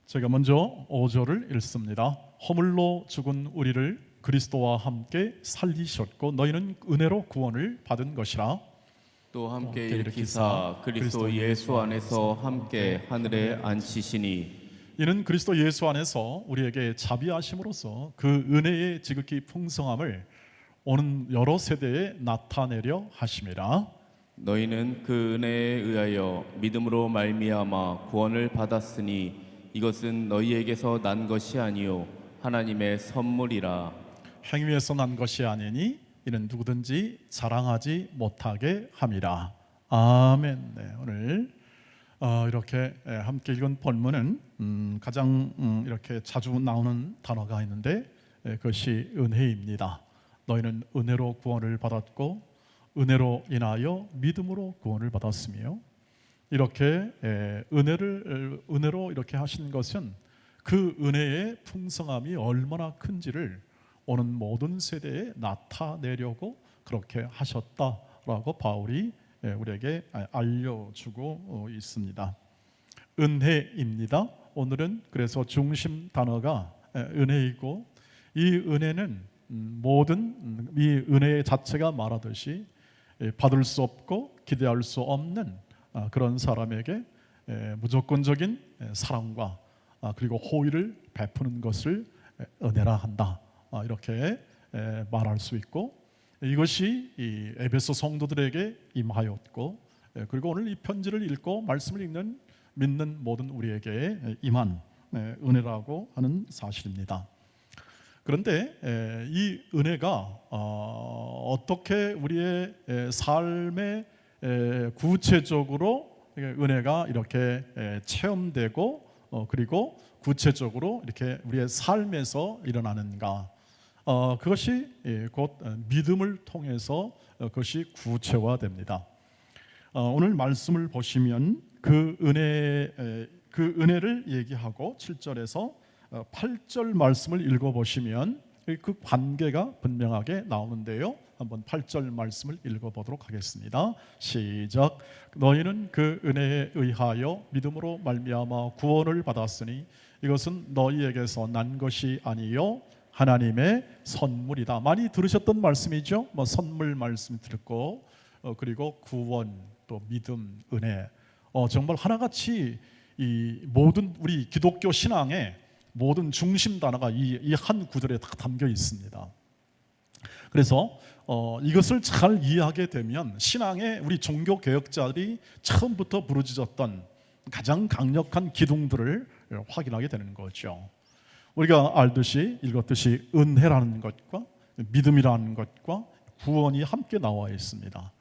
제가 먼저 5절을 읽습니다. 허물로 죽은 우리를 그리스도와 함께 살리셨고 너희는 은혜로 구원을 받은 것이라. 또 함께 일으키사 그리스도 예수 안에서 함께 하늘에 앉히시니 이는 그리스도 예수 안에서 우리에게 자비하심으로써 그 은혜의 지극히 풍성함을 오는 여러 세대에 나타내려 하심이라. 너희는 그 은혜에 의하여 믿음으로 말미암아 구원을 받았으니 이것은 너희에게서 난 것이 아니요 하나님의 선물이라. 행위에서 난 것이 아니니 이는 누구든지 자랑하지 못하게 함이라. 아멘. 네, 오늘 이렇게 함께 읽은 본문은 가장 이렇게 자주 나오는 단어가 있는데 그것이 은혜입니다. 너희는 은혜로 구원을 받았고 은혜로 인하여 믿음으로 구원을 받았으며, 이렇게 은혜로 이렇게 하신 것은 그 은혜의 풍성함이 얼마나 큰지를 오는 모든 세대에 나타내려고 그렇게 하셨다라고 바울이 우리에게 알려주고 있습니다. 은혜입니다. 오늘은 그래서 중심 단어가 은혜이고, 이 은혜는 모든 이 은혜 자체가 말하듯이 받을 수 없고 기대할 수 없는 그런 사람에게 무조건적인 사랑과 그리고 호의를 베푸는 것을 은혜라 한다, 이렇게 말할 수 있고, 이것이 이 에베소 성도들에게 임하였고, 그리고 오늘 이 편지를 읽고 말씀을 믿는 모든 우리에게 임한 은혜라고 하는 사실입니다. 그런데 이 은혜가 어떻게 우리의 삶에 구체적으로 은혜가 이렇게 체험되고 그리고 구체적으로 이렇게 우리의 삶에서 일어나는가? 그것이 곧 믿음을 통해서 그것이 구체화됩니다. 오늘 말씀을 보시면 그 은혜를 얘기하고 7절에서 8절 말씀을 읽어보시면 그 관계가 분명하게 나오는데요. 한번 8절 말씀을 읽어보도록 하겠습니다. 시작. 너희는 그 은혜에 의하여 믿음으로 말미암아 구원을 받았으니 이것은 너희에게서 난 것이 아니요 하나님의 선물이다. 많이 들으셨던 말씀이죠. 선물 말씀 듣고 그리고 구원, 또 믿음, 은혜, 정말 하나같이 이 모든 우리 기독교 신앙의 모든 중심 단어가 이 한 구절에 다 담겨 있습니다. 그래서 이것을 잘 이해하게 되면 신앙의 우리 종교 개혁자들이 처음부터 부르짖었던 가장 강력한 기둥들을 확인하게 되는 거죠. 우리가 알듯이 읽었듯이 은혜라는 것과 믿음이라는 것과 구원이 함께 나와 있습니다.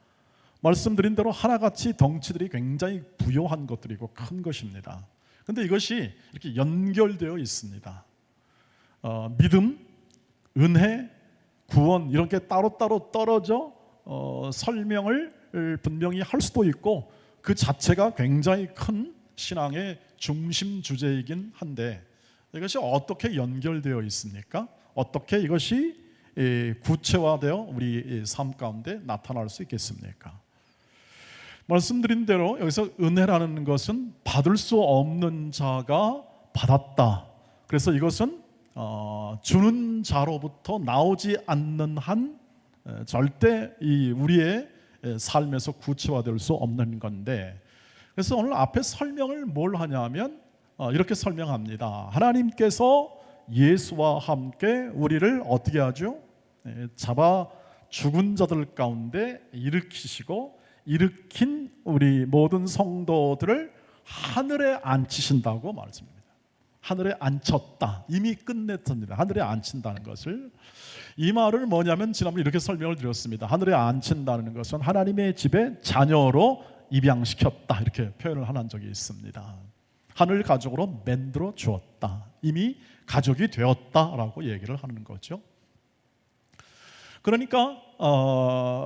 말씀드린 대로 하나같이 덩치들이 굉장히 부요한 것들이고 큰 것입니다. 그런데 이것이 이렇게 연결되어 있습니다. 믿음, 은혜, 구원 이런 게 따로따로 떨어져 설명을 분명히 할 수도 있고, 그 자체가 굉장히 큰 신앙의 중심 주제이긴 한데, 이것이 어떻게 연결되어 있습니까? 어떻게 이것이 구체화되어 우리 삶 가운데 나타날 수 있겠습니까? 말씀드린 대로 여기서 은혜라는 것은 받을 수 없는 자가 받았다. 그래서 이것은 주는 자로부터 나오지 않는 한 절대 우리의 삶에서 구체화될 수 없는 건데, 그래서 오늘 앞에 설명을 뭘 하냐면 이렇게 설명합니다. 하나님께서 예수와 함께 우리를 어떻게 하죠? 잡아 죽은 자들 가운데 일으키시고 일으킨 우리 모든 성도들을 하늘에 앉히신다고 말씀합니다. 하늘에 앉혔다. 이미 끝냈습니다. 하늘에 앉힌다는 것을. 이 말은 뭐냐면 지난번에 이렇게 설명을 드렸습니다. 하늘에 앉힌다는 것은 하나님의 집에 자녀로 입양시켰다, 이렇게 표현을 한 적이 있습니다. 하늘 가족으로 만들어 주었다. 이미 가족이 되었다라고 얘기를 하는 거죠. 그러니까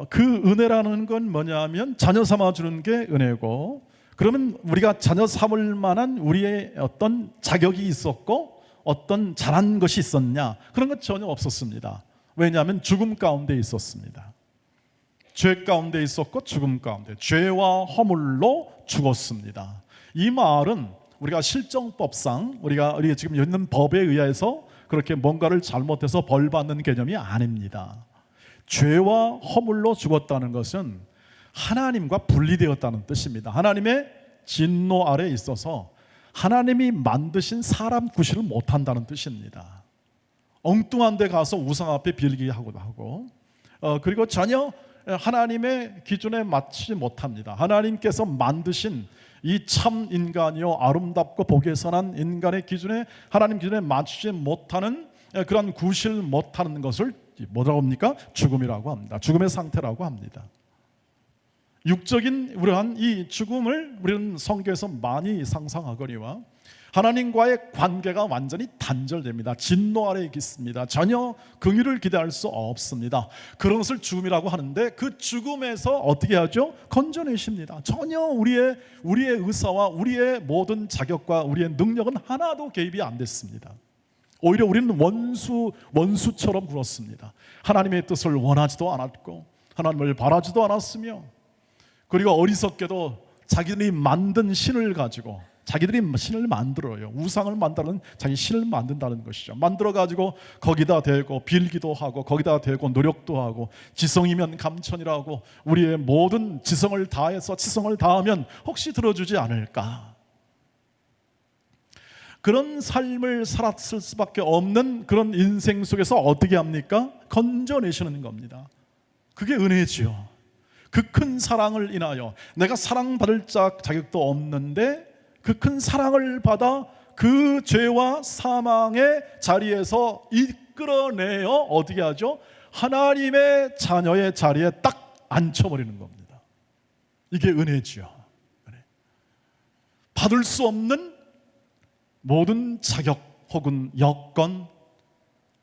그 은혜라는 건 뭐냐면 자녀 삼아주는 게 은혜고, 그러면 우리가 자녀 삼을 만한 우리의 어떤 자격이 있었고 어떤 잘한 것이 있었냐? 그런 것 전혀 없었습니다. 왜냐하면 죽음 가운데 있었습니다. 죄 가운데 있었고 죽음 가운데, 죄와 허물로 죽었습니다. 이 말은 우리가 실정법상 우리가 지금 있는 법에 의해서 그렇게 뭔가를 잘못해서 벌 받는 개념이 아닙니다. 죄와 허물로 죽었다는 것은 하나님과 분리되었다는 뜻입니다. 하나님의 진노 아래에 있어서 하나님이 만드신 사람 구실을 못한다는 뜻입니다. 엉뚱한 데 가서 우상 앞에 빌기하고도 하고 그리고 전혀 하나님의 기준에 맞지 못합니다. 하나님께서 만드신 이 참 인간이요 아름답고 보기에 선한 인간의 기준에 하나님 기준에 맞추지 못하는 그런 구실 못하는 것을 뭐라고 합니까? 죽음이라고 합니다. 죽음의 상태라고 합니다. 육적인 우려한 이 죽음을 우리는 성경에서 많이 상상하거니와 하나님과의 관계가 완전히 단절됩니다. 진노 아래에 있습니다. 전혀 긍휼을 기대할 수 없습니다. 그런 것을 죽음이라고 하는데 그 죽음에서 어떻게 하죠? 건져내십니다. 전혀 우리의 의사와 우리의 모든 자격과 우리의 능력은 하나도 개입이 안 됐습니다. 오히려 우리는 원수처럼 굴었습니다. 하나님의 뜻을 원하지도 않았고 하나님을 바라지도 않았으며 그리고 어리석게도 자기들이 만든 신을 가지고 자기들이 신을 만들어요. 우상을 만드는 자기 신을 만든다는 것이죠. 만들어가지고 거기다 대고 빌기도 하고 거기다 대고 노력도 하고 지성이면 감천이라고 우리의 모든 지성을 다해서 지성을 다하면 혹시 들어주지 않을까. 그런 삶을 살았을 수밖에 없는 그런 인생 속에서 어떻게 합니까? 건져내시는 겁니다. 그게 은혜지요. 그 큰 사랑을 인하여 내가 사랑받을 자격도 없는데 그 큰 사랑을 받아 그 죄와 사망의 자리에서 이끌어내어 어떻게 하죠? 하나님의 자녀의 자리에 딱 앉혀버리는 겁니다. 이게 은혜지요. 은혜. 받을 수 없는 모든 자격 혹은 여건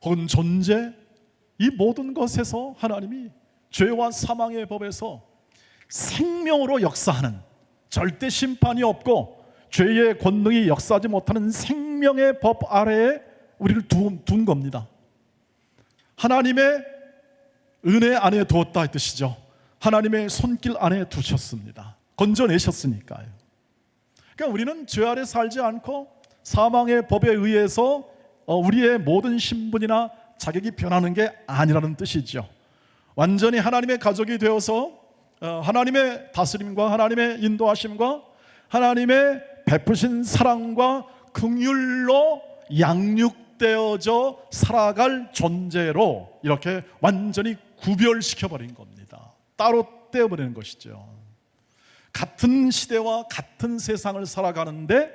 혹은 존재 이 모든 것에서 하나님이 죄와 사망의 법에서 생명으로 역사하는 절대 심판이 없고 죄의 권능이 역사하지 못하는 생명의 법 아래에 우리를 둔 겁니다. 하나님의 은혜 안에 두었다 이 뜻이죠. 하나님의 손길 안에 두셨습니다. 건져내셨으니까요. 그러니까 우리는 죄 아래 살지 않고 사망의 법에 의해서 우리의 모든 신분이나 자격이 변하는 게 아니라는 뜻이죠. 완전히 하나님의 가족이 되어서 하나님의 다스림과 하나님의 인도하심과 하나님의 베푸신 사랑과 긍휼로 양육되어져 살아갈 존재로 이렇게 완전히 구별시켜버린 겁니다. 따로 떼어버리는 것이죠. 같은 시대와 같은 세상을 살아가는데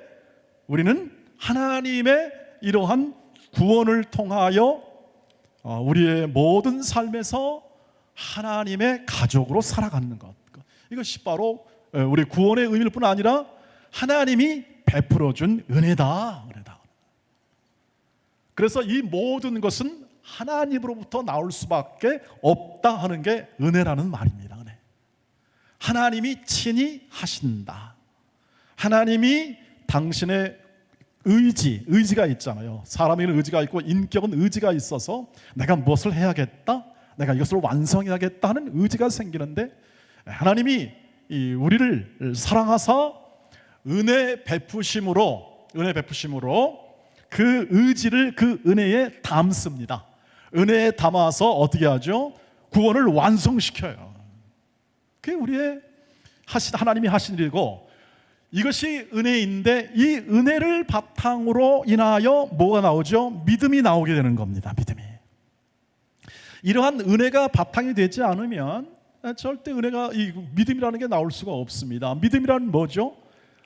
우리는 하나님의 이러한 구원을 통하여 우리의 모든 삶에서 하나님의 가족으로 살아가는 것, 이것이 바로 우리 구원의 의미일 뿐 아니라 하나님이 베풀어준 은혜다. 그래서 이 모든 것은 하나님으로부터 나올 수밖에 없다 하는 게 은혜라는 말입니다. 은혜. 하나님이 친히 하신다. 하나님이 당신의 의지가 있잖아요. 사람에게는 의지가 있고 인격은 의지가 있어서 내가 무엇을 해야겠다, 내가 이것을 완성해야겠다 하는 의지가 생기는데 하나님이 우리를 사랑하사 은혜 베푸심으로 그 의지를 그 은혜에 담습니다. 은혜에 담아서 어떻게 하죠? 구원을 완성시켜요. 그게 우리의 하나님이 하신 일이고 이것이 은혜인데 이 은혜를 바탕으로 인하여 뭐가 나오죠? 믿음이 나오게 되는 겁니다. 믿음이. 이러한 은혜가 바탕이 되지 않으면 절대 믿음이라는 게 나올 수가 없습니다. 믿음이란 뭐죠?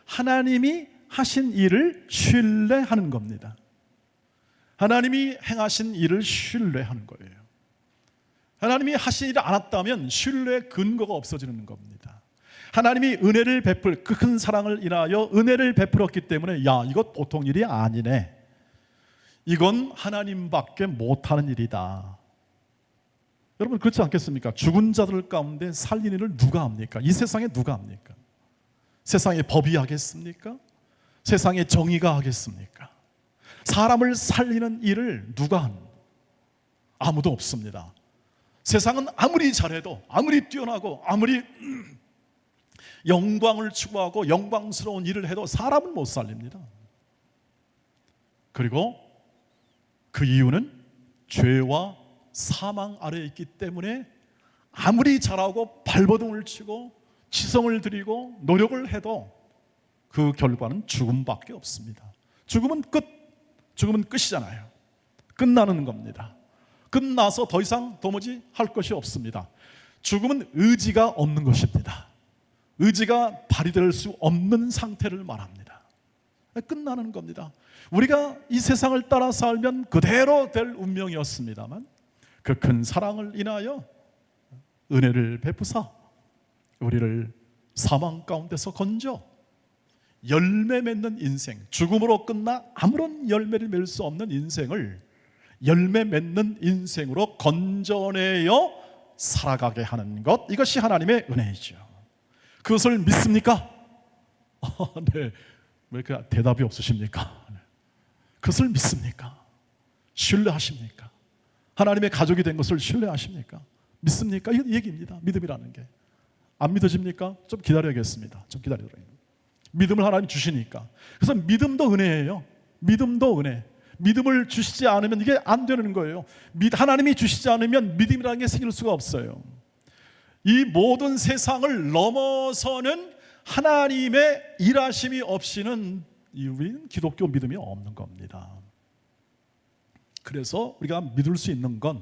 하나님이 하신 일을 신뢰하는 겁니다. 하나님이 행하신 일을 신뢰하는 거예요. 하나님이 하신 일을 안 했다면 신뢰의 근거가 없어지는 겁니다. 하나님이 은혜를 베풀 그 큰 사랑을 인하여 은혜를 베풀었기 때문에 야, 이것 보통 일이 아니네. 이건 하나님밖에 못하는 일이다. 여러분 그렇지 않겠습니까? 죽은 자들 가운데 살린 일을 누가 합니까? 이 세상에 누가 합니까? 세상의 법이 하겠습니까? 세상의 정의가 하겠습니까? 사람을 살리는 일을 누가 합니까? 아무도 없습니다. 세상은 아무리 잘해도 아무리 뛰어나고 아무리 영광을 추구하고 영광스러운 일을 해도 사람을 못 살립니다. 그리고 그 이유는 죄와 사망 아래에 있기 때문에 아무리 잘하고 발버둥을 치고 지성을 들이고 노력을 해도 그 결과는 죽음밖에 없습니다. 죽음은 죽음은 끝이잖아요. 끝나는 겁니다. 끝나서 더 이상 도무지 할 것이 없습니다. 죽음은 의지가 없는 것입니다. 의지가 발휘될 수 없는 상태를 말합니다. 끝나는 겁니다. 우리가 이 세상을 따라 살면 그대로 될 운명이었습니다만 그 큰 사랑을 인하여 은혜를 베푸사 우리를 사망 가운데서 건져 열매 맺는 인생, 죽음으로 끝나 아무런 열매를 맺을 수 없는 인생을 열매 맺는 인생으로 건져내어 살아가게 하는 것, 이것이 하나님의 은혜이죠. 그것을 믿습니까? 네. 왜 이렇게 대답이 없으십니까? 그것을 믿습니까? 신뢰하십니까? 하나님의 가족이 된 것을 신뢰하십니까? 믿습니까? 이 얘기입니다. 믿음이라는 게. 안 믿어집니까? 좀 기다려야겠습니다. 좀 기다려요. 믿음을 하나님 주시니까. 그래서 믿음도 은혜예요. 믿음도 은혜. 믿음을 주시지 않으면 이게 안 되는 거예요. 하나님이 주시지 않으면 믿음이라는 게 생길 수가 없어요. 이 모든 세상을 넘어서는 하나님의 일하심이 없이는 우리는 기독교 믿음이 없는 겁니다. 그래서 우리가 믿을 수 있는 건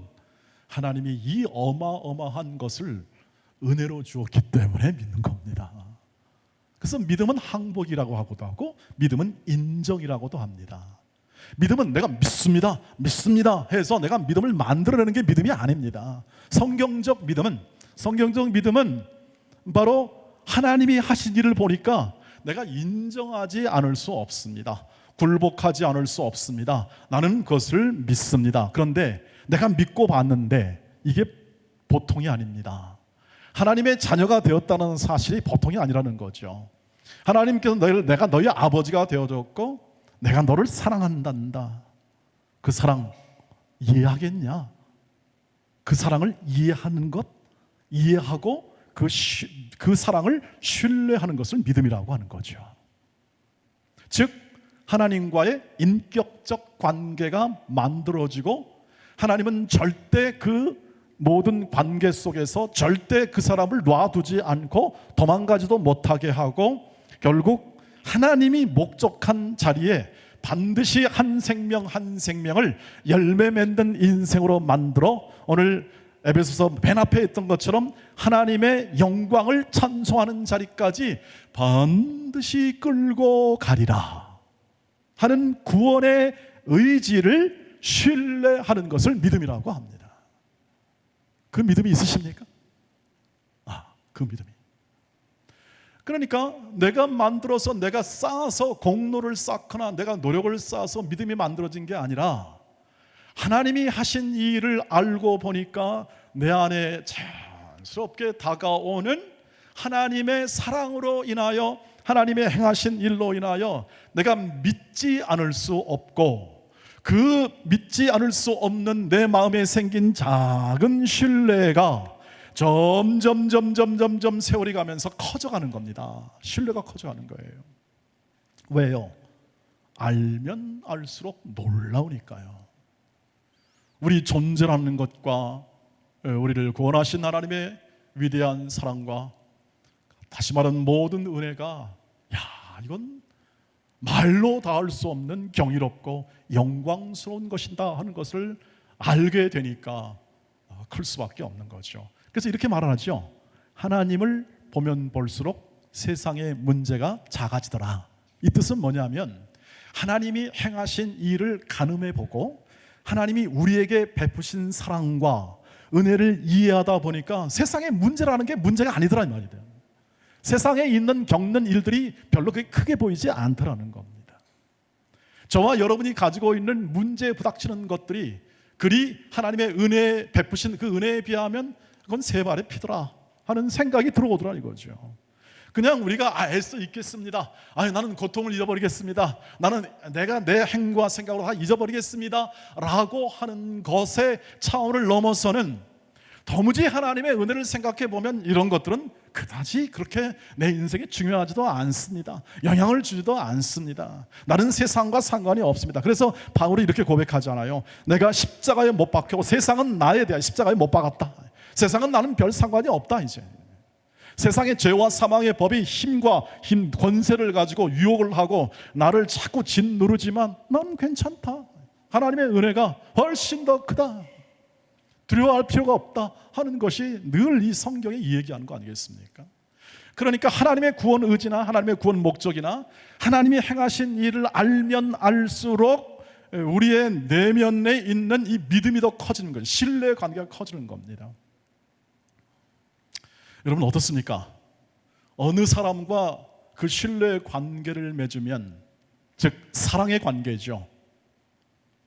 하나님이 이 어마어마한 것을 은혜로 주었기 때문에 믿는 겁니다. 그래서 믿음은 항복이라고 하고도 하고 믿음은 인정이라고도 합니다. 믿음은 내가 믿습니다 해서 내가 믿음을 만들어내는 게 믿음이 아닙니다. 성경적 믿음은 바로 하나님이 하신 일을 보니까 내가 인정하지 않을 수 없습니다. 굴복하지 않을 수 없습니다. 나는 그것을 믿습니다. 그런데 내가 믿고 봤는데 이게 보통이 아닙니다. 하나님의 자녀가 되었다는 사실이 보통이 아니라는 거죠. 하나님께서 내가 너희 아버지가 되어줬고 내가 너를 사랑한단다. 그 사랑 이해하겠냐? 그 사랑을 이해하는 것, 이해하고 그 사랑을 신뢰하는 것을 믿음이라고 하는 거죠. 즉 하나님과의 인격적 관계가 만들어지고 하나님은 절대 그 모든 관계 속에서 절대 그 사람을 놔두지 않고 도망가지도 못하게 하고 결국 하나님이 목적한 자리에 반드시 한 생명 한 생명을 열매 맺는 인생으로 만들어 오늘 에베소서 맨 앞에 있던 것처럼 하나님의 영광을 찬송하는 자리까지 반드시 끌고 가리라 하는 구원의 의지를 신뢰하는 것을 믿음이라고 합니다. 그 믿음이 있으십니까? 그 믿음이. 그러니까 내가 만들어서 내가 쌓아서 공로를 쌓거나 내가 노력을 쌓아서 믿음이 만들어진 게 아니라 하나님이 하신 이 일을 알고 보니까 내 안에 자연스럽게 다가오는 하나님의 사랑으로 인하여 하나님의 행하신 일로 인하여 내가 믿지 않을 수 없고 그 믿지 않을 수 없는 내 마음에 생긴 작은 신뢰가 점점 세월이 가면서 커져가는 겁니다. 신뢰가 커져가는 거예요. 왜요? 알면 알수록 놀라우니까요. 우리 존재라는 것과 우리를 구원하신 하나님의 위대한 사랑과 다시 말하는 모든 은혜가 이건 말로 닿을 수 없는 경이롭고 영광스러운 것이다 하는 것을 알게 되니까 클 수밖에 없는 거죠. 그래서 이렇게 말하죠. 하나님을 보면 볼수록 세상의 문제가 작아지더라. 이 뜻은 뭐냐면 하나님이 행하신 일을 가늠해 보고 하나님이 우리에게 베푸신 사랑과 은혜를 이해하다 보니까 세상의 문제라는 게 문제가 아니더라 이 말이에요. 세상에 있는 겪는 일들이 별로 그렇게 크게 보이지 않더라는 겁니다. 저와 여러분이 가지고 있는 문제에 부닥치는 것들이 그리 하나님의 은혜 베푸신 그 은혜에 비하면 그건 세 발의 피더라 하는 생각이 들어오더라 이거죠. 그냥 우리가 애써 잊겠습니다. 나는 고통을 잊어버리겠습니다. 나는 내가 내 행과 생각으로 다 잊어버리겠습니다 라고 하는 것의 차원을 넘어서는 도무지 하나님의 은혜를 생각해 보면 이런 것들은 그다지 그렇게 내 인생에 중요하지도 않습니다. 영향을 주지도 않습니다. 나는 세상과 상관이 없습니다. 그래서 바울이 이렇게 고백하잖아요. 내가 십자가에 못 박혀 세상은 나에 대한 십자가에 못 박았다. 세상은 나는 별 상관이 없다. 이제 세상의 죄와 사망의 법이 힘과 권세를 가지고 유혹을 하고 나를 자꾸 짓누르지만 나는 괜찮다. 하나님의 은혜가 훨씬 더 크다. 두려워할 필요가 없다 하는 것이 늘 이 성경에 얘기하는 거 아니겠습니까? 그러니까 하나님의 구원 의지나 하나님의 구원 목적이나 하나님이 행하신 일을 알면 알수록 우리의 내면에 있는 이 믿음이 더 커지는 거죠. 신뢰 관계가 커지는 겁니다. 여러분 어떻습니까? 어느 사람과 그 신뢰 관계를 맺으면, 즉 사랑의 관계죠.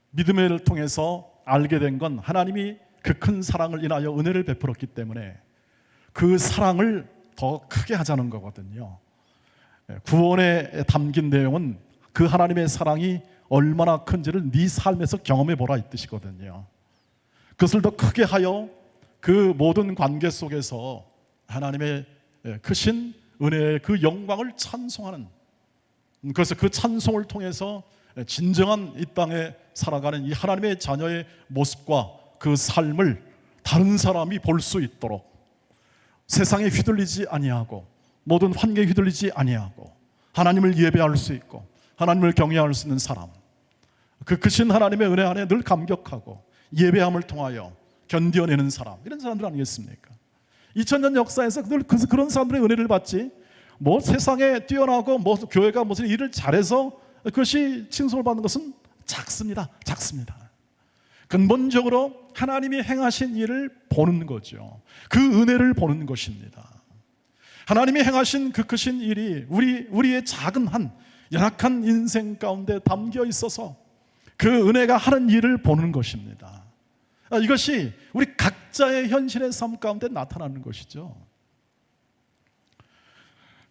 믿음을 통해서 알게 된 건 하나님이 그 큰 사랑을 인하여 은혜를 베풀었기 때문에 그 사랑을 더 크게 하자는 거거든요. 구원에 담긴 내용은 그 하나님의 사랑이 얼마나 큰지를 네 삶에서 경험해 보라 이 뜻이거든요. 그것을 더 크게 하여 그 모든 관계 속에서 하나님의 크신 은혜의 그 영광을 찬송하는, 그래서 그 찬송을 통해서 진정한 이 땅에 살아가는 이 하나님의 자녀의 모습과 그 삶을 다른 사람이 볼 수 있도록 세상에 휘둘리지 아니하고 모든 환경에 휘둘리지 아니하고 하나님을 예배할 수 있고 하나님을 경외할 수 있는 사람, 그 크신 하나님의 은혜 안에 늘 감격하고 예배함을 통하여 견뎌내는 사람, 이런 사람들 아니겠습니까? 2000년 역사에서 늘 그런 사람들의 은혜를 받지, 뭐 세상에 뛰어나고 뭐 교회가 무슨 일을 잘해서 그것이 칭송을 받는 것은 작습니다. 근본적으로 하나님이 행하신 일을 보는 거죠. 그 은혜를 보는 것입니다. 하나님이 행하신 그 크신 일이 우리의 작은 한 연약한 인생 가운데 담겨 있어서 그 은혜가 하는 일을 보는 것입니다. 이것이 우리 각자의 현실의 삶 가운데 나타나는 것이죠.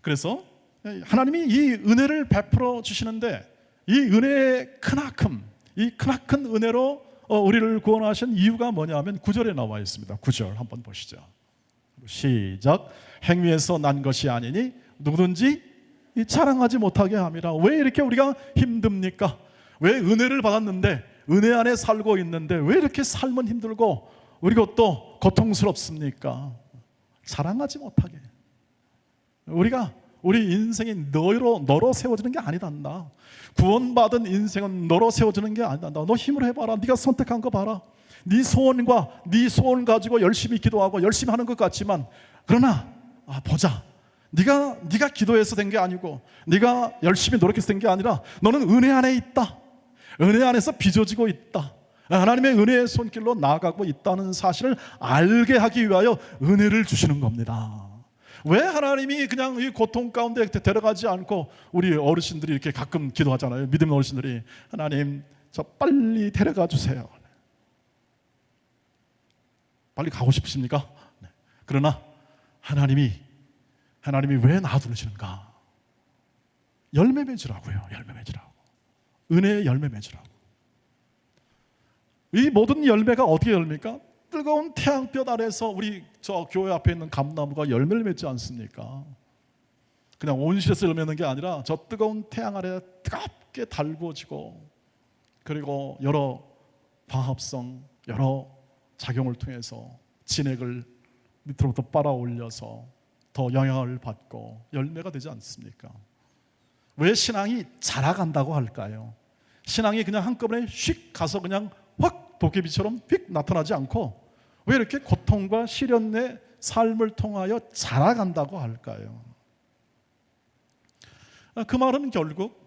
그래서 하나님이 이 은혜를 베풀어 주시는데, 이 은혜의 크나큼, 이 크나큰 은혜로 우리를 구원하신 이유가 뭐냐면 9절에 나와 있습니다. 9절 한번 보시죠. 시작. 행위에서 난 것이 아니니 누구든지 자랑하지 못하게 함이라. 왜 이렇게 우리가 힘듭니까? 왜 은혜를 받았는데, 은혜 안에 살고 있는데 왜 이렇게 삶은 힘들고 그리고 또 고통스럽습니까? 자랑하지 못하게. 우리 인생이 너로 세워지는 게 아니단다. 구원받은 인생은 너로 세워지는 게 아니단다. 너 힘을 해봐라. 네가 선택한 거 봐라. 네 소원 가지고 열심히 기도하고 열심히 하는 것 같지만, 그러나 보자. 네가 기도해서 된 게 아니고 네가 열심히 노력해서 된 게 아니라 너는 은혜 안에 있다. 은혜 안에서 빚어지고 있다. 하나님의 은혜의 손길로 나아가고 있다는 사실을 알게 하기 위하여 은혜를 주시는 겁니다. 왜 하나님이 그냥 이 고통 가운데 데려가지 않고, 우리 어르신들이 이렇게 가끔 기도하잖아요. 믿음의 어르신들이, 하나님 저 빨리 데려가 주세요. 빨리 가고 싶으십니까? 그러나 하나님이 왜 놔두시는가? 열매 맺으라고요. 열매 맺으라고. 은혜의 열매 맺으라고. 이 모든 열매가 어떻게 열매입니까? 뜨거운 태양볕 아래서 우리 저 교회 앞에 있는 감나무가 열매를 맺지 않습니까? 그냥 온실에서 열매 맺는 게 아니라 저 뜨거운 태양 아래 뜨겁게 달궈지고, 그리고 여러 방합성, 여러 작용을 통해서 진액을 밑으로부터 빨아올려서 더 영향을 받고 열매가 되지 않습니까? 왜 신앙이 자라간다고 할까요? 신앙이 그냥 한꺼번에 휙 가서 그냥 확 도깨비처럼 휙 나타나지 않고 왜 이렇게 고통과 시련의 삶을 통하여 자라간다고 할까요? 그 말은 결국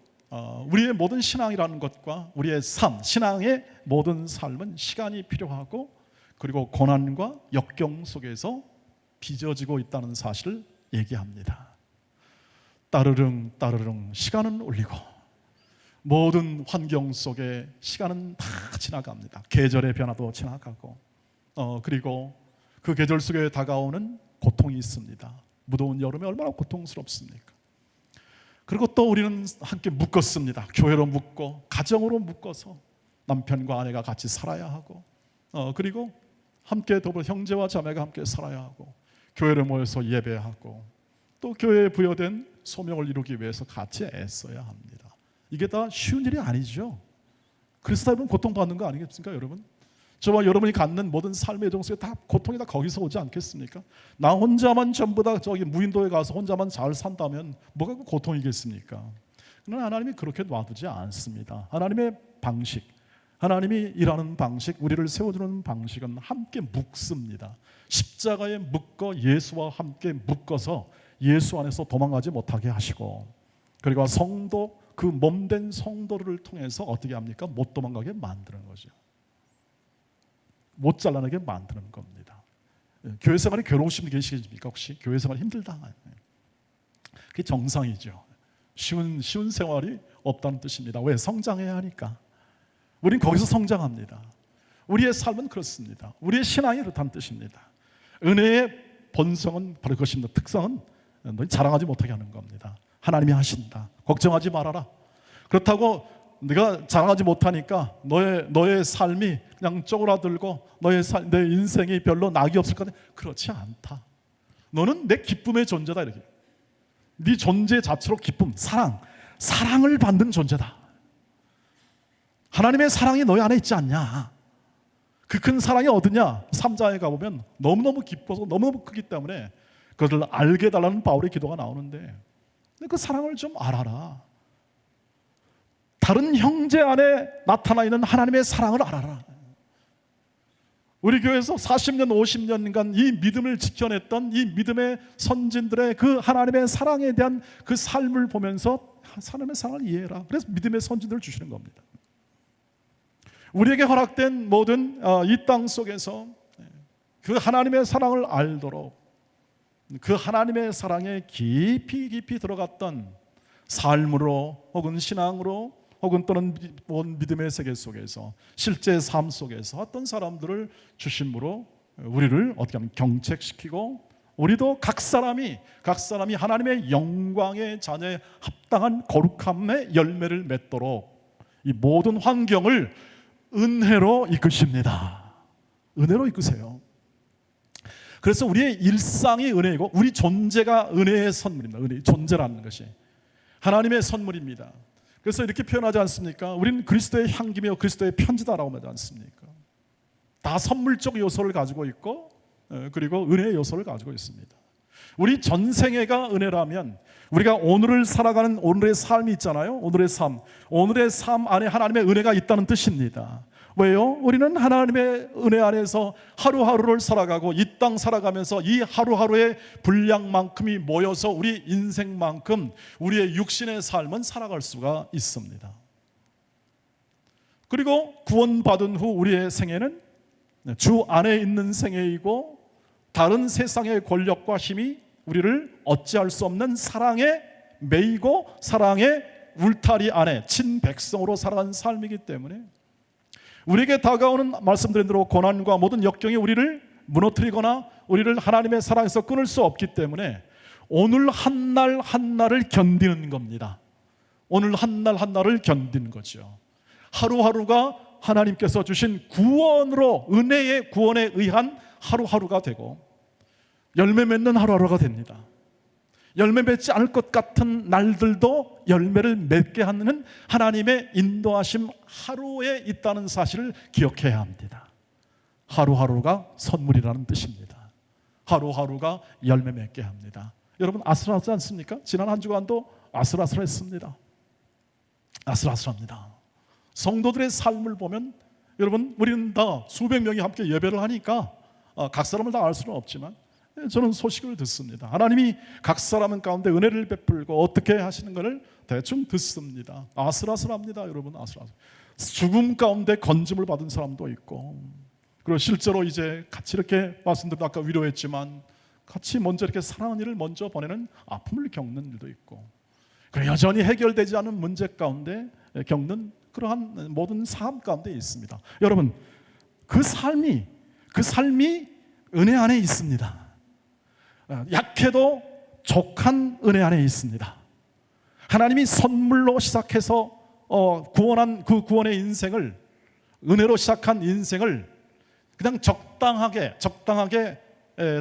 우리의 모든 신앙이라는 것과 우리의 삶, 신앙의 모든 삶은 시간이 필요하고, 그리고 고난과 역경 속에서 빚어지고 있다는 사실을 얘기합니다. 따르릉 시간은 울리고 모든 환경 속에 시간은 다 지나갑니다. 계절의 변화도 지나가고, 그리고 그 계절 속에 다가오는 고통이 있습니다. 무더운 여름에 얼마나 고통스럽습니까? 그리고 또 우리는 함께 묶었습니다. 교회로 묶고 가정으로 묶어서 남편과 아내가 같이 살아야 하고, 그리고 함께 더불어 형제와 자매가 함께 살아야 하고 교회를 모여서 예배하고 또 교회에 부여된 소명을 이루기 위해서 같이 애써야 합니다. 이게 다 쉬운 일이 아니죠. 그리스도 여러분 고통받는 거 아니겠습니까? 여러분 저와 여러분이 갖는 모든 삶의 여정 속에 다 고통이 다 거기서 오지 않겠습니까? 나 혼자만 전부 다 저기 무인도에 가서 혼자만 잘 산다면 뭐가 그 고통이겠습니까? 그러나 하나님이 그렇게 놔두지 않습니다. 하나님의 방식, 하나님이 일하는 방식, 우리를 세워주는 방식은 함께 묶습니다. 십자가에 묶어 예수와 함께 묶어서 예수 안에서 도망가지 못하게 하시고, 그리고 성도, 그 몸된 성도를 통해서 어떻게 합니까? 못 도망가게 만드는 거죠. 못 잘라내게 만드는 겁니다. 교회 생활이 괴로우신 분 계시겠습니까? 혹시 교회 생활이 힘들다, 그게 정상이죠. 쉬운 생활이 없다는 뜻입니다. 왜? 성장해야 하니까. 우린 거기서 성장합니다. 우리의 삶은 그렇습니다. 우리의 신앙이 그렇다는 뜻입니다. 은혜의 본성은 바로 그것입니다. 특성은 너희 자랑하지 못하게 하는 겁니다. 하나님이 하신다. 걱정하지 말아라. 그렇다고 네가 자랑하지 못하니까 너의 삶이 그냥 쪼그라들고 내 인생이 별로 낙이 없을 것 같아. 그렇지 않다. 너는 내 기쁨의 존재다. 이렇게. 네 존재 자체로 기쁨, 사랑을 받는 존재다. 하나님의 사랑이 너희 안에 있지 않냐? 그 큰 사랑이 어디냐? 3장에 가보면 너무너무 기뻐서 너무너무 크기 때문에 그것을 알게 해달라는 바울의 기도가 나오는데, 그 사랑을 좀 알아라. 다른 형제 안에 나타나 있는 하나님의 사랑을 알아라. 우리 교회에서 40년, 50년간 이 믿음을 지켜냈던 이 믿음의 선진들의 그 하나님의 사랑에 대한 그 삶을 보면서 하나님의 사랑을 이해해라. 그래서 믿음의 선진들을 주시는 겁니다. 우리에게 허락된 모든 이 땅 속에서 그 하나님의 사랑을 알도록, 그 하나님의 사랑에 깊이 들어갔던 삶으로 혹은 신앙으로 혹은 또는 믿음의 세계 속에서 실제 삶 속에서 어떤 사람들을 주심으로 우리를 어떻게 하면 경책시키고, 우리도 각 사람이 하나님의 영광의 자녀에 합당한 거룩함의 열매를 맺도록 이 모든 환경을 은혜로 이끄십니다. 은혜로 이끄세요. 그래서 우리의 일상이 은혜이고 우리 존재가 은혜의 선물입니다. 은혜의 존재라는 것이 하나님의 선물입니다. 그래서 이렇게 표현하지 않습니까? 우리는 그리스도의 향기며 그리스도의 편지다라고 말하지 않습니까? 다 선물적 요소를 가지고 있고 그리고 은혜의 요소를 가지고 있습니다. 우리 전생애가 은혜라면 우리가 오늘을 살아가는 오늘의 삶이 있잖아요. 오늘의 삶 안에 하나님의 은혜가 있다는 뜻입니다. 왜요? 우리는 하나님의 은혜 안에서 하루하루를 살아가고 이 땅 살아가면서 이 하루하루의 분량만큼이 모여서 우리 인생만큼 우리의 육신의 삶은 살아갈 수가 있습니다. 그리고 구원받은 후 우리의 생애는 주 안에 있는 생애이고, 다른 세상의 권력과 힘이 우리를 어찌할 수 없는 사랑에 매이고 사랑의 울타리 안에 친백성으로 살아가는 삶이기 때문에 우리에게 다가오는 말씀드린 대로 고난과 모든 역경이 우리를 무너뜨리거나 우리를 하나님의 사랑에서 끊을 수 없기 때문에 오늘 한 날 한날을 견디는 겁니다. 오늘 한 날 한날을 견디는 거죠. 하루하루가 하나님께서 주신 구원으로, 은혜의 구원에 의한 하루하루가 되고 열매 맺는 하루하루가 됩니다. 열매 맺지 않을 것 같은 날들도 열매를 맺게 하는 하나님의 인도하심 하루에 있다는 사실을 기억해야 합니다. 하루하루가 선물이라는 뜻입니다. 하루하루가 열매 맺게 합니다. 여러분 아슬아슬하지 않습니까? 지난 한 주간도 아슬아슬했습니다. 아슬아슬합니다. 성도들의 삶을 보면 여러분 우리는 다 수백 명이 함께 예배를 하니까 각 사람을 다 알 수는 없지만 저는 소식을 듣습니다. 하나님이 각 사람 가운데 은혜를 베풀고 어떻게 하시는 것을 대충 듣습니다. 아슬아슬합니다. 여러분 아슬아슬. 죽음 가운데 건짐을 받은 사람도 있고, 그리고 실제로 이제 같이 이렇게 말씀드린 아까 위로했지만 같이 먼저 이렇게 사랑하는 일을 먼저 보내는 아픔을 겪는 일도 있고, 그리고 여전히 해결되지 않은 문제 가운데 겪는 그러한 모든 삶 가운데 있습니다. 여러분 그 삶이 은혜 안에 있습니다. 약해도 족한 은혜 안에 있습니다. 하나님이 선물로 시작해서 구원한 그 구원의 인생을, 은혜로 시작한 인생을 그냥 적당하게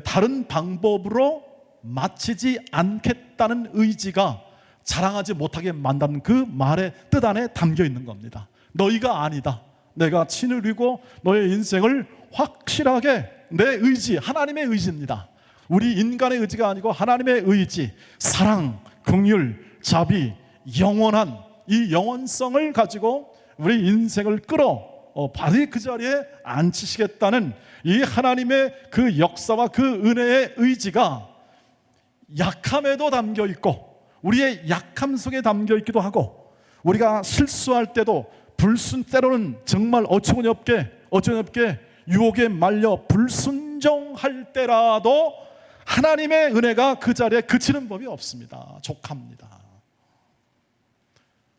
다른 방법으로 마치지 않겠다는 의지가 자랑하지 못하게 만드는 그 말의 뜻 안에 담겨 있는 겁니다. 너희가 아니다. 내가 친히 누리고 너의 인생을 확실하게 내 의지, 하나님의 의지입니다. 우리 인간의 의지가 아니고 하나님의 의지, 사랑, 긍휼, 자비, 영원한 이 영원성을 가지고 우리 인생을 끌어 바로 그 자리에 앉히시겠다는 이 하나님의 그 역사와 그 은혜의 의지가 약함에도 담겨 있고 우리의 약함 속에 담겨 있기도 하고, 우리가 실수할 때도 때로는 정말 어처구니없게 유혹에 말려 불순종할 때라도 하나님의 은혜가 그 자리에 그치는 법이 없습니다. 족합니다.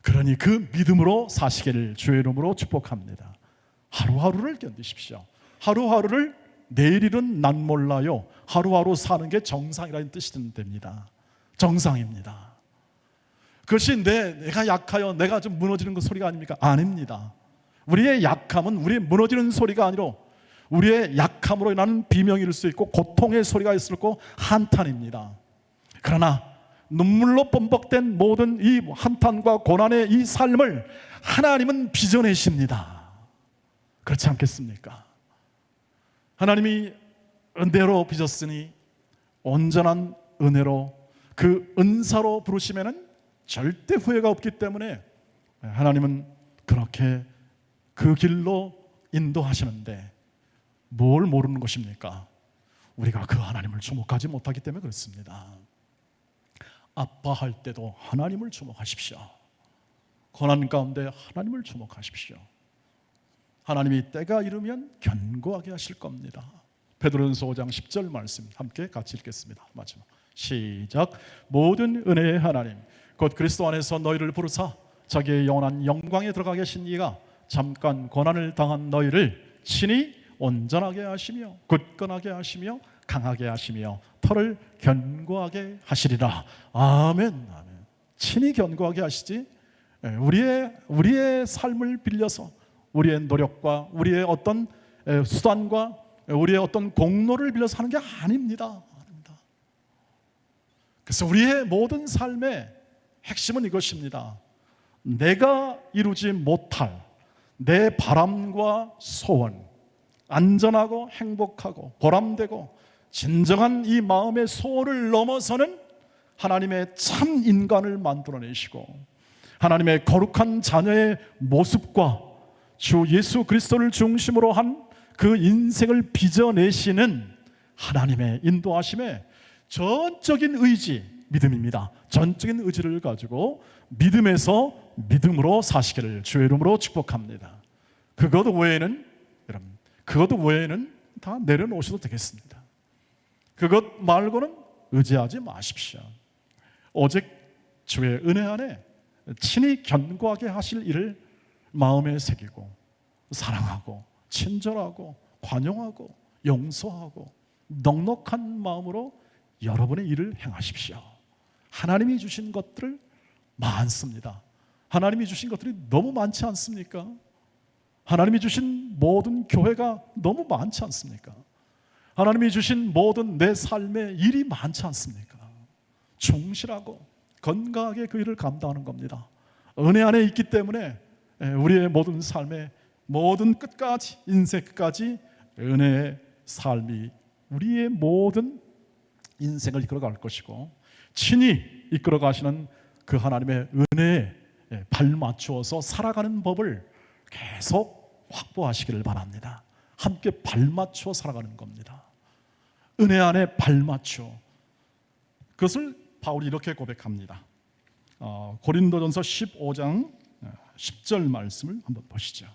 그러니 그 믿음으로 사시기를 주의 이름으로 축복합니다. 하루하루를 견디십시오. 하루하루를 내일일은 난 몰라요. 하루하루 사는 게 정상이라는 뜻이 됩니다. 정상입니다. 그것이 내가 약하여 내가 좀 무너지는 그 소리가 아닙니까? 아닙니다. 우리의 약함은 우리의 무너지는 소리가 아니라 우리의 약함으로 인한 비명일 수 있고 고통의 소리가 있을 고 한탄입니다. 그러나 눈물로 범벅된 모든 이 한탄과 고난의 이 삶을 하나님은 빚어내십니다. 그렇지 않겠습니까? 하나님이 은혜로 빚었으니 온전한 은혜로 그 은사로 부르시면은 절대 후회가 없기 때문에 하나님은 그렇게 그 길로 인도하시는데 뭘 모르는 것입니까? 우리가 그 하나님을 주목하지 못하기 때문에 그렇습니다. 아파할 때도 하나님을 주목하십시오. 고난 가운데 하나님을 주목하십시오. 하나님이 때가 이르면 견고하게 하실 겁니다. 베드로전서 5장 10절 말씀 함께 같이 읽겠습니다. 마지막 시작. 모든 은혜의 하나님 곧 그리스도 안에서 너희를 부르사 자기의 영원한 영광에 들어가게 하신 이가 잠깐 고난을 당한 너희를 친히 온전하게 하시며 굳건하게 하시며 강하게 하시며 터를 견고하게 하시리라. 아멘. 아멘. 친히 견고하게 하시지 우리의 삶을 빌려서 우리의 노력과 우리의 어떤 수단과 우리의 어떤 공로를 빌려서 하는 게 아닙니다. 그래서 우리의 모든 삶의 핵심은 이것입니다. 내가 이루지 못할 내 바람과 소원, 안전하고 행복하고 보람되고 진정한 이 마음의 소원을 넘어서는 하나님의 참 인간을 만들어내시고 하나님의 거룩한 자녀의 모습과 주 예수 그리스도를 중심으로 한 그 인생을 빚어내시는 하나님의 인도하심에 전적인 의지, 믿음입니다. 전적인 의지를 가지고 믿음에서 믿음으로 사시기를 주의 이름으로 축복합니다. 그것 외에는 다 내려놓으셔도 되겠습니다. 그것 말고는 의지하지 마십시오. 오직 주의 은혜 안에 친히 견고하게 하실 일을 마음에 새기고 사랑하고 친절하고 관용하고 용서하고 넉넉한 마음으로 여러분의 일을 행하십시오. 하나님이 주신 것들 많습니다. 하나님이 주신 것들이 너무 많지 않습니까? 하나님이 주신 모든 교회가 너무 많지 않습니까? 하나님이 주신 모든 내 삶의 일이 많지 않습니까? 충실하고 건강하게 그 일을 감당하는 겁니다. 은혜 안에 있기 때문에 우리의 모든 삶의 모든 끝까지, 인생 끝까지 은혜의 삶이 우리의 모든 인생을 이끌어갈 것이고 친히 이끌어 가시는 그 하나님의 은혜에 발맞추어서 살아가는 법을 계속 확보하시기를 바랍니다. 함께 발맞추어 살아가는 겁니다. 은혜 안에 발맞추어. 그것을 바울이 이렇게 고백합니다. 고린도전서 15장 10절 말씀을 한번 보시죠.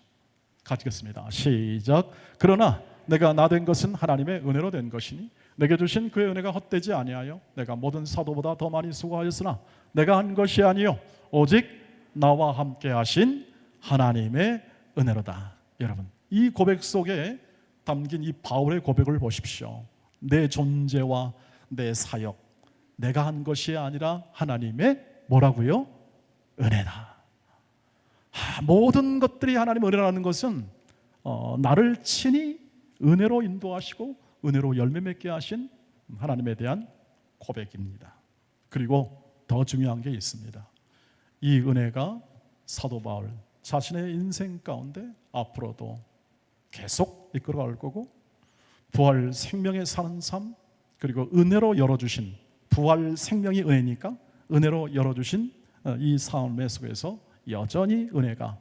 같이 읽겠습니다. 시작. 그러나 내가 나 된 것은 하나님의 은혜로 된 것이니 내게 주신 그의 은혜가 헛되지 아니하여 내가 모든 사도보다 더 많이 수고하였으나 내가 한 것이 아니요 오직 나와 함께 하신 하나님의 은혜로다. 여러분, 이 고백 속에 담긴 이 바울의 고백을 보십시오. 내 존재와 내 사역, 내가 한 것이 아니라 하나님의 뭐라고요? 은혜다. 모든 것들이 하나님의 은혜라는 것은 나를 친히 은혜로 인도하시고 은혜로 열매 맺게 하신 하나님에 대한 고백입니다. 그리고 더 중요한 게 있습니다. 이 은혜가 사도 바울 자신의 인생 가운데 앞으로도 계속 이끌어갈 거고, 부활 생명에 사는 삶, 그리고 은혜로 열어주신, 부활 생명이 은혜니까 은혜로 열어주신 이 삶의 속에서 여전히 은혜가,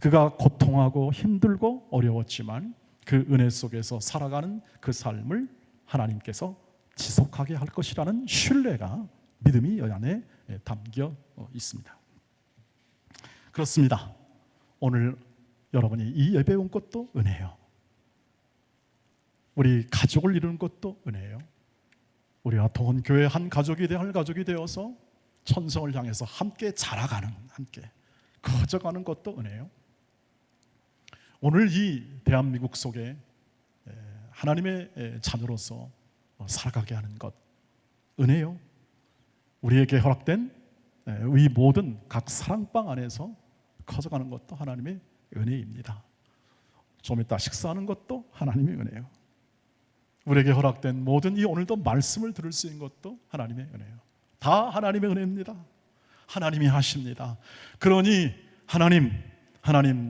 그가 고통하고 힘들고 어려웠지만 그 은혜 속에서 살아가는 그 삶을 하나님께서 지속하게 할 것이라는 신뢰가, 믿음이 이 안에 담겨 있습니다. 그렇습니다. 오늘 여러분이 이 예배 온 것도 은혜예요. 우리 가족을 이루는 것도 은혜예요. 우리가 동원교회 한 가족이 되어서 천성을 향해서 함께 자라가는, 함께 커져가는 것도 은혜예요. 오늘 이 대한민국 속에 하나님의 자녀로서 살아가게 하는 것 은혜요. 우리에게 허락된 이 모든 각 사랑방 안에서 커져가는 것도 하나님의 은혜입니다. 좀 이따 식사하는 것도 하나님의 은혜요. 우리에게 허락된 모든 이 오늘도 말씀을 들을 수 있는 것도 하나님의 은혜요. 다 하나님의 은혜입니다. 하나님이 하십니다. 그러니 하나님,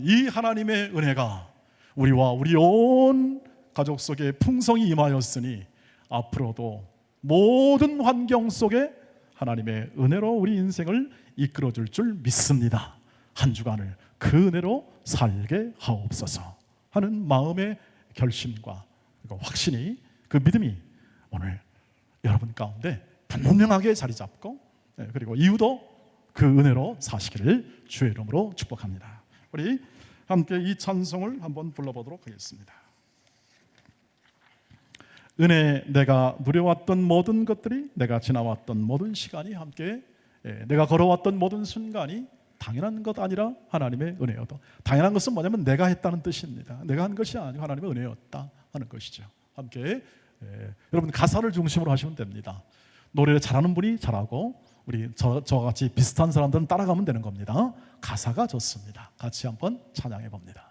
이 하나님의 은혜가 우리와 우리 온 가족 속에 풍성히 임하였으니 앞으로도 모든 환경 속에 하나님의 은혜로 우리 인생을 이끌어줄 줄 믿습니다. 한 주간을 그 은혜로 살게 하옵소서 하는 마음의 결심과 확신이, 그 믿음이 오늘 여러분 가운데 분명하게 자리 잡고, 그리고 이후도 그 은혜로 사시기를 주의 이름으로 축복합니다. 우리 함께 이 찬송을 한번 불러보도록 하겠습니다. 은혜, 내가 누려왔던 모든 것들이, 내가 지나왔던 모든 시간이, 함께 내가 걸어왔던 모든 순간이 당연한 것 아니라 하나님의 은혜여도. 당연한 것은 뭐냐면 내가 했다는 뜻입니다. 내가 한 것이 아니고 하나님의 은혜였다 하는 것이죠. 함께 여러분 가사를 중심으로 하시면 됩니다. 노래를 잘하는 분이 잘하고, 우리 저와 같이 비슷한 사람들은 따라가면 되는 겁니다. 가사가 좋습니다. 같이 한번 찬양해 봅니다.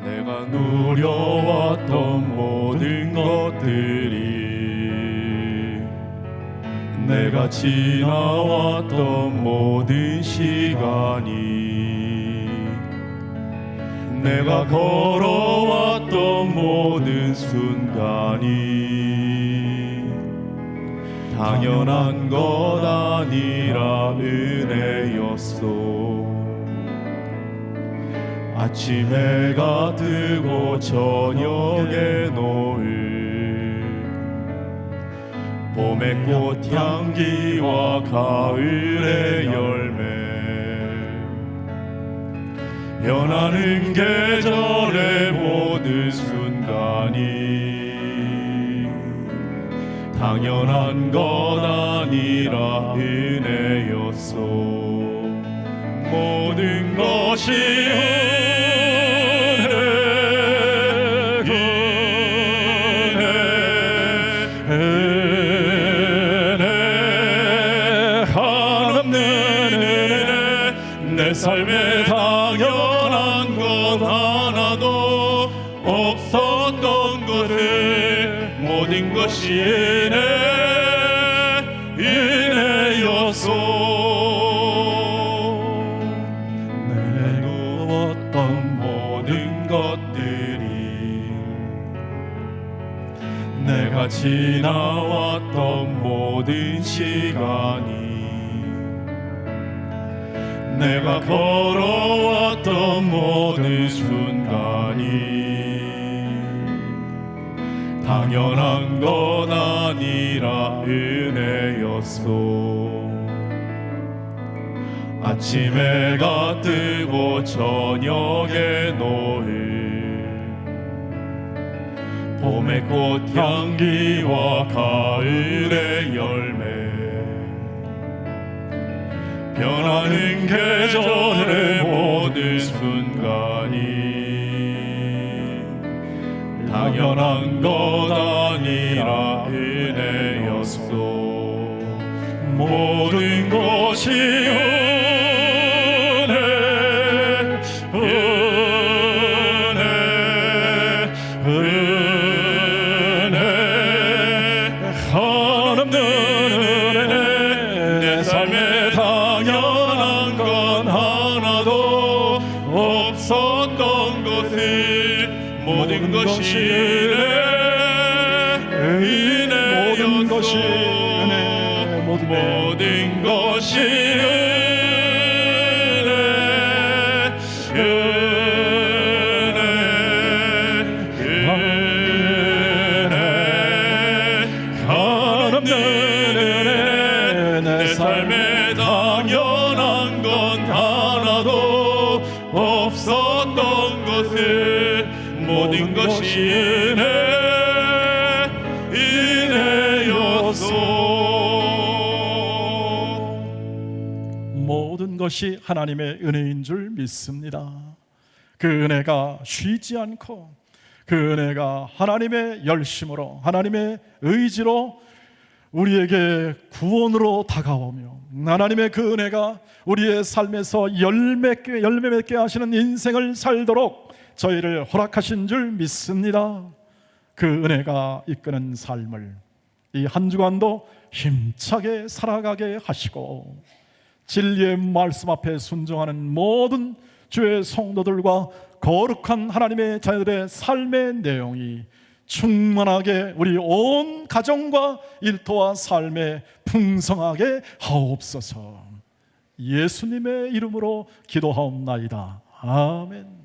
내가 누려왔던 모든 것들이, 내가 지나왔던 모든 시간이, 내가 걸어왔던 모든 순간이 당연한 것 아니라 은혜였소. 아침 해가 뜨고 저녁에 노을, 봄의 꽃향기와 가을의 열매, 변하는 계절의 모든 순간이 당연한 것 아니라 은혜였소. 모든 것이 내 삶에 당연한 것 하나도 없었던 것을, 모든 것이 은혜였소. 내 누웠던 모든 것들이, 내가 지나왔던 모든 시간이, 내가 걸어왔던 모든 순간이 당연한 것 아니라 은혜였소. 아침 해가 뜨고 저녁에 노을, 봄의 꽃향기와 가을의 열매, 변하는 계절의 모든 순간이 당연한 것 아니라 은혜였소. 모든 것이 은혜, 한없는 은혜. 내 삶에 당연한 건 하나도 없었던 것을 모든 것이 은혜, 모든 것이 은혜, 모든 것이 내 삶에 당연한 건 하나도 없었던 것을 모든 것이 은혜였소. 모든 것이 하나님의 은혜인 줄 믿습니다. 그 은혜가 쉬지 않고 그 은혜가 하나님의 열심으로 하나님의 의지로 우리에게 구원으로 다가오며 하나님의 그 은혜가 우리의 삶에서 열매 맺게 하시는 인생을 살도록 저희를 허락하신 줄 믿습니다. 그 은혜가 이끄는 삶을 이 한 주간도 힘차게 살아가게 하시고 진리의 말씀 앞에 순종하는 모든 주의 성도들과 거룩한 하나님의 자녀들의 삶의 내용이 충만하게 우리 온 가정과 일터와 삶에 풍성하게 하옵소서. 예수님의 이름으로 기도하옵나이다. 아멘.